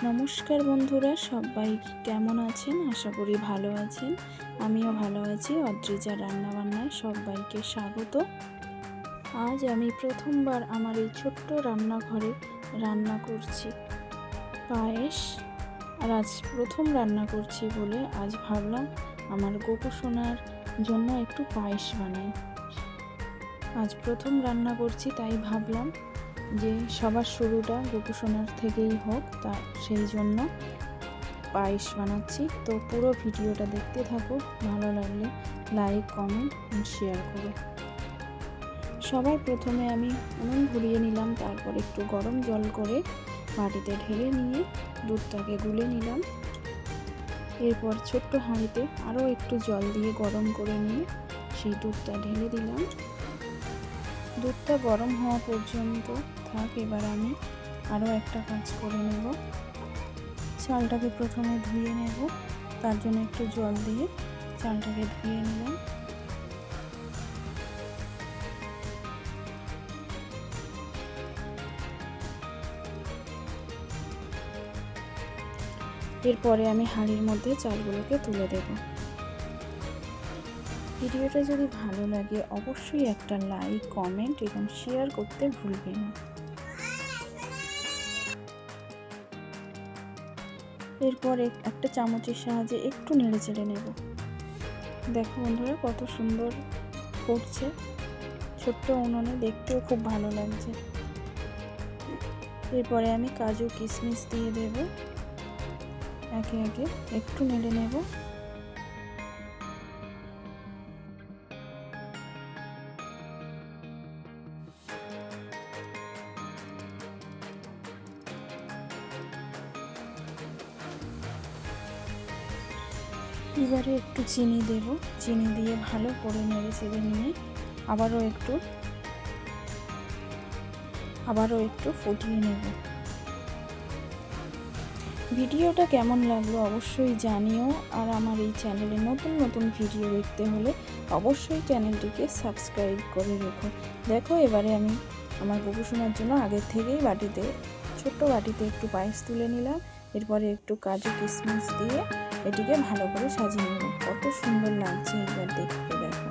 নমস্কার বন্ধুরা, সবাই কেমন আছেন? আশা করি ভালো আছেন। আমিও ভালো আছি। অদ্রিজা রান্নাবান্নায় সবাইকে স্বাগত। আজ আমি প্রথমবার আমার এই ছোট্ট রান্নাঘরে রান্না করছি পায়েস। আর আজ প্রথম রান্না করছি বলে আজ ভাবলাম আমার গোপু সোনার জন্য একটু পায়েস বানাই। আজ প্রথম রান্না করছি, তাই ভাবলাম যে সবার শুরুটা গোপু সোনার থেকেই হোক, তা সেই জন্য পায়েস বানাচ্ছি। তো পুরো ভিডিওটা দেখতে থাকো, ভালো লাগলে লাইক, কমেন্ট এন্ড শেয়ার করো। সবার প্রথমে আমি উনুন ধরিয়ে নিলাম, তারপর একটু গরম জল করে বাটিতে ঢেলে নিয়ে দুধটাকে গুলে নিলাম। এরপর ছোট্ট হাঁড়িতে আরও একটু জল দিয়ে গরম করে নিয়ে সেই দুধটা ঢেলে দিলাম। দুধটা গরম হওয়া পর্যন্ত থাক। এবার আমি আরও একটা কাজ করে নেব। চালটাকে প্রথমে ধুয়ে নেব, তার জন্য একটু জল দিয়ে চালটাকে ধুয়ে নিলাম। এরপরে আমি হাঁড়ির মধ্যে চালগুলোকে তুলে দেব। ভিডিওটা যদি ভালো লাগে অবশ্যই একটা লাইক, কমেন্ট এবং শেয়ার করতে ভুলবেন না। এরপর একটা চামচের সাহায্যে একটু নেড়ে চেড়ে নেব। দেখো বন্ধুরা, কত সুন্দর ফুটছে। ছোট্ট উনুনে দেখতেও খুব ভালো লাগছে। এরপরে আমি কাজু কিশমিশ দিয়ে দেব। একে একে একটু নেড়ে নেব। এবারে একটু চিনি দেব। চিনি দিয়ে ভালো করে নেড়ে চেড়ে নিয়ে আবারও একটু ফুটিয়ে নেব। ভিডিওটা কেমন লাগলো অবশ্যই জানিও। আর আমার এই চ্যানেলে নতুন নতুন ভিডিও দেখতে হলে অবশ্যই চ্যানেলটিকে সাবস্ক্রাইব করে রেখো। দেখো, এবারে আমি আমার গোপু সোনার জন্য আগের থেকেই ছোট্ট বাটিতে একটু পায়েস তুলে নিলাম। এরপরে একটু কাজু কিশমিশ দিয়ে এটিকে ভালো করে সাজিয়ে নেব। কত সুন্দর লাগছে একবার দেখতে।